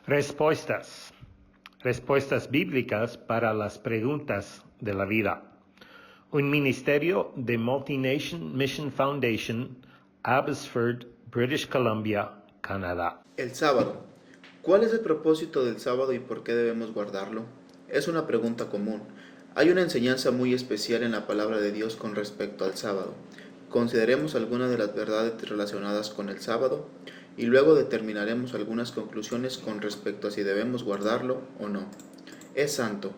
Respuestas. Respuestas bíblicas para las preguntas de la vida. Un ministerio de Multi-Nation Mission Foundation, Abbotsford, British Columbia, Canadá. El sábado. ¿Cuál es el propósito del sábado y por qué debemos guardarlo? Es una pregunta común. Hay una enseñanza muy especial en la palabra de Dios con respecto al sábado. Consideremos algunas de las verdades relacionadas con el sábado y luego determinaremos algunas conclusiones con respecto a si debemos guardarlo o no. Es santo.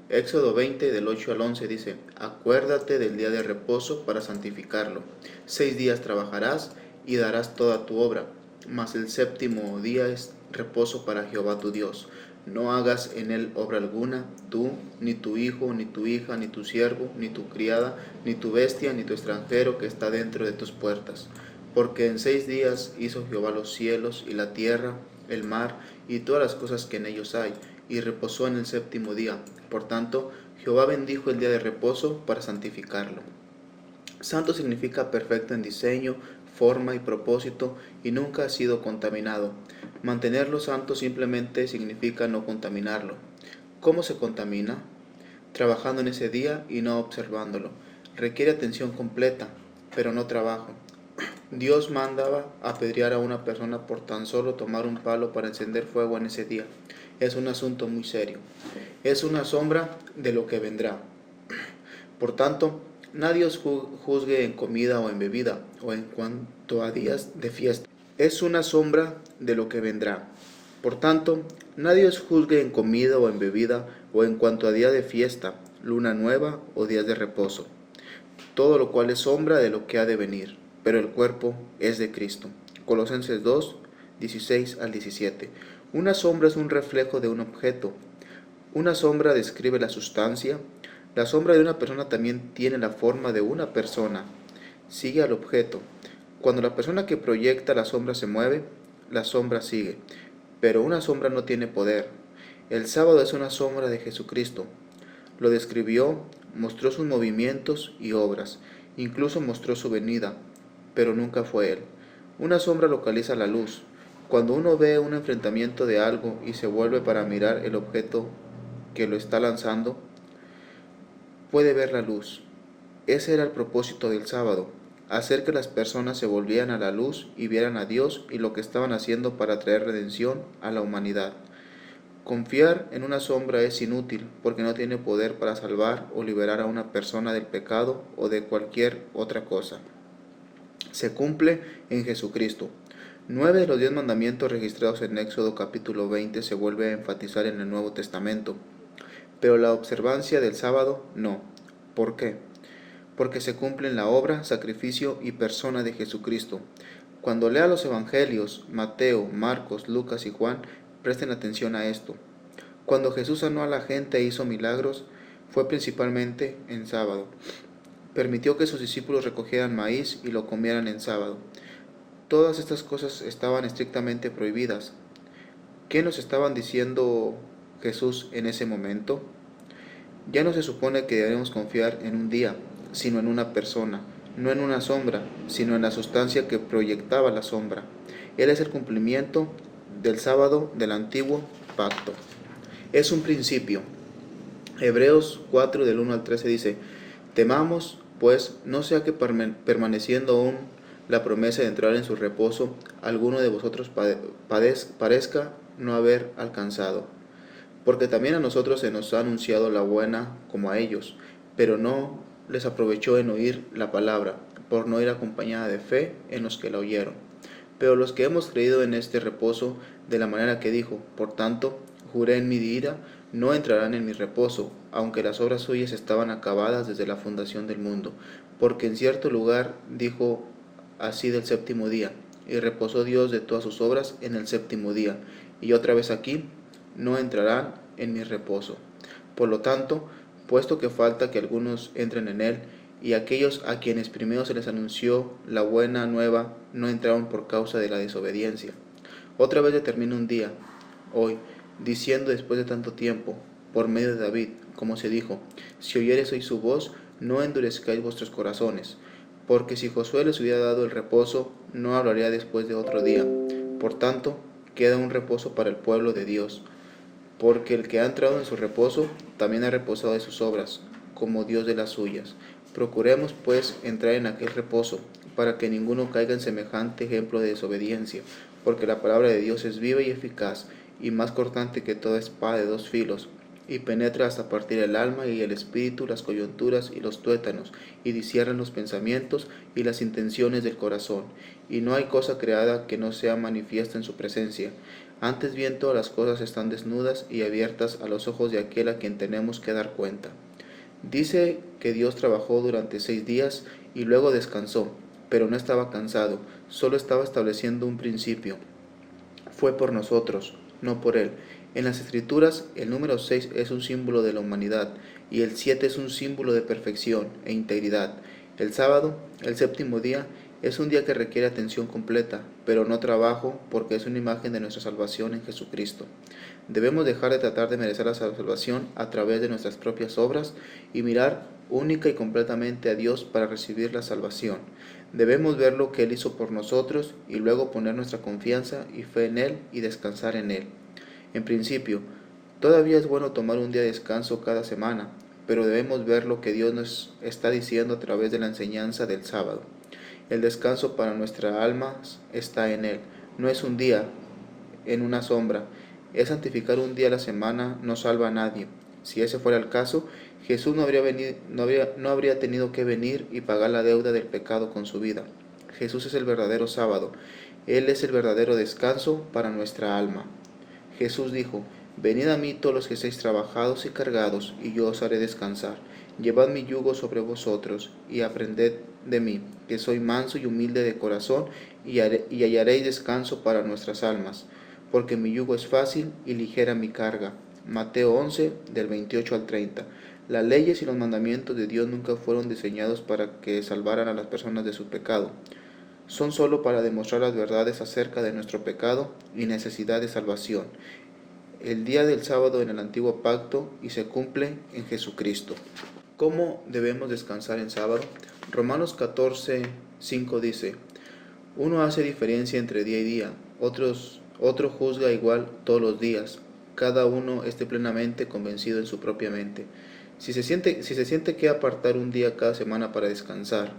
Éxodo 20 del 8 al 11 dice: Acuérdate del día de reposo para santificarlo. 6 días trabajarás y darás toda tu obra, mas el séptimo día es reposo para Jehová tu Dios. No hagas en él obra alguna, tú, ni tu hijo, ni tu hija, ni tu siervo, ni tu criada, ni tu bestia, ni tu extranjero que está dentro de tus puertas. Porque en 6 días hizo Jehová los cielos y la tierra, el mar y todas las cosas que en ellos hay, y reposó en el séptimo día. Por tanto, Jehová bendijo el día de reposo para santificarlo. Santo significa perfecto en diseño, forma y propósito, y nunca ha sido contaminado. Mantenerlo santo simplemente significa no contaminarlo. ¿Cómo se contamina? Trabajando en ese día y no observándolo. Requiere atención completa, pero no trabajo. Dios mandaba apedrear a una persona por tan solo tomar un palo para encender fuego en ese día. Es un asunto muy serio. Es una sombra de lo que vendrá. Por tanto, nadie os juzgue en comida o en bebida, o en cuanto a días de fiesta. Es una sombra de lo que vendrá. Por tanto, nadie os juzgue en comida o en bebida, o en cuanto a día de fiesta, luna nueva o días de reposo. Todo lo cual es sombra de lo que ha de venir, pero el cuerpo es de Cristo. Colosenses 2, 16 al 17. Una sombra es un reflejo de un objeto. Una sombra describe la sustancia. La sombra de una persona también tiene la forma de una persona. Sigue al objeto. Cuando la persona que proyecta la sombra se mueve, la sombra sigue. Pero una sombra no tiene poder. El sábado es una sombra de Jesucristo. Lo describió, mostró sus movimientos y obras, incluso mostró su venida, pero nunca fue Él. Una sombra localiza la luz. Cuando uno ve un enfrentamiento de algo y se vuelve para mirar el objeto que lo está lanzando, puede ver la luz. Ese era el propósito del sábado, hacer que las personas se volvieran a la luz y vieran a Dios y lo que estaban haciendo para traer redención a la humanidad. Confiar en una sombra es inútil porque no tiene poder para salvar o liberar a una persona del pecado o de cualquier otra cosa. Se cumple en Jesucristo. 9 de los 10 mandamientos registrados en Éxodo capítulo 20 se vuelve a enfatizar en el Nuevo Testamento, pero la observancia del sábado no. ¿Por qué? Porque se cumple en la obra, sacrificio y persona de Jesucristo. Cuando lea los evangelios, Mateo, Marcos, Lucas y Juan, presten atención a esto. Cuando Jesús sanó a la gente e hizo milagros, fue principalmente en sábado. Permitió que sus discípulos recogieran maíz y lo comieran en sábado. Todas estas cosas estaban estrictamente prohibidas. ¿Qué nos estaban diciendo Jesús en ese momento? Ya no se supone que debemos confiar en un día, sino en una persona, no en una sombra, sino en la sustancia que proyectaba la sombra. Él es el cumplimiento del sábado del antiguo pacto. Es un principio. Hebreos 4 del 1 al 13 dice: Temamos, pues, no sea que permaneciendo aún la promesa de entrar en su reposo, alguno de vosotros parezca no haber alcanzado. Porque también a nosotros se nos ha anunciado la buena como a ellos, pero no les aprovechó en oír la palabra, por no ir acompañada de fe en los que la oyeron. Pero los que hemos creído en este reposo, de la manera que dijo: Por tanto, juré en mi ira, no entrarán en mi reposo, aunque las obras suyas estaban acabadas desde la fundación del mundo. Porque en cierto lugar dijo así del séptimo día, y reposó Dios de todas sus obras en el séptimo día. Y otra vez aquí: no entrarán en mi reposo. Por lo tanto, puesto que falta que algunos entren en él, y aquellos a quienes primero se les anunció la buena nueva no entraron por causa de la desobediencia. Otra vez determina un día, hoy, diciendo después de tanto tiempo, por medio de David, como se dijo: Si oyereis hoy su voz, no endurezcáis vuestros corazones. Porque si Josué les hubiera dado el reposo, no hablaría después de otro día. Por tanto, queda un reposo para el pueblo de Dios, porque el que ha entrado en su reposo también ha reposado de sus obras, como Dios de las suyas. Procuremos, pues, entrar en aquel reposo, para que ninguno caiga en semejante ejemplo de desobediencia, porque la palabra de Dios es viva y eficaz, y más cortante que toda espada de dos filos, y penetra hasta partir el alma y el espíritu, las coyunturas y los tuétanos, y discierne los pensamientos y las intenciones del corazón. Y no hay cosa creada que no sea manifiesta en su presencia. Antes bien todas las cosas están desnudas y abiertas a los ojos de aquel a quien tenemos que dar cuenta. Dice que Dios trabajó durante 6 días y luego descansó, pero no estaba cansado, solo estaba estableciendo un principio. Fue por nosotros, no por Él. En las Escrituras, el número 6 es un símbolo de la humanidad y el 7 es un símbolo de perfección e integridad. El sábado, el séptimo día, es un día que requiere atención completa, pero no trabajo, porque es una imagen de nuestra salvación en Jesucristo. Debemos dejar de tratar de merecer la salvación a través de nuestras propias obras y mirar única y completamente a Dios para recibir la salvación. Debemos ver lo que Él hizo por nosotros y luego poner nuestra confianza y fe en Él y descansar en Él. En principio, todavía es bueno tomar un día de descanso cada semana, pero debemos ver lo que Dios nos está diciendo a través de la enseñanza del sábado. El descanso para nuestra alma está en Él. No es un día en una sombra. Es santificar un día a la semana no salva a nadie. Si ese fuera el caso, Jesús no habría tenido que venir y pagar la deuda del pecado con su vida. Jesús es el verdadero sábado. Él es el verdadero descanso para nuestra alma. Jesús dijo: venid a mí todos los que estéis trabajados y cargados, y yo os haré descansar. Llevad mi yugo sobre vosotros, y aprended de mí, que soy manso y humilde de corazón, y hallaréis descanso para nuestras almas, porque mi yugo es fácil y ligera mi carga. Mateo 11, del 28 al 30. Las leyes y los mandamientos de Dios nunca fueron diseñados para que salvaran a las personas de su pecado. Son sólo para demostrar las verdades acerca de nuestro pecado y necesidad de salvación. El día del sábado en el antiguo pacto y se cumple en Jesucristo. ¿Cómo debemos descansar en sábado? Romanos 14, 5 dice: uno hace diferencia entre día y día, otro juzga igual todos los días. Cada uno esté plenamente convencido en su propia mente. Si se siente que apartar un día cada semana para descansar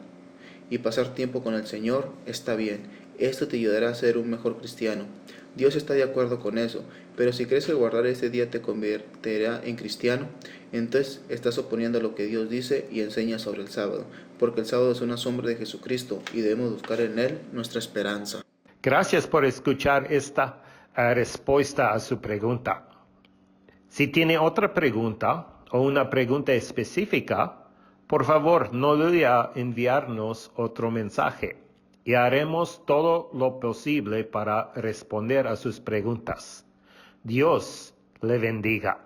y pasar tiempo con el Señor, está bien. Esto te ayudará a ser un mejor cristiano. Dios está de acuerdo con eso, pero si crees que guardar este día te convertirá en cristiano, entonces estás oponiendo a lo que Dios dice y enseña sobre el sábado, porque el sábado es una sombra de Jesucristo y debemos buscar en Él nuestra esperanza. Gracias por escuchar esta respuesta a su pregunta. Si tiene otra pregunta o una pregunta específica, por favor no dude a enviarnos otro mensaje y haremos todo lo posible para responder a sus preguntas. Dios le bendiga.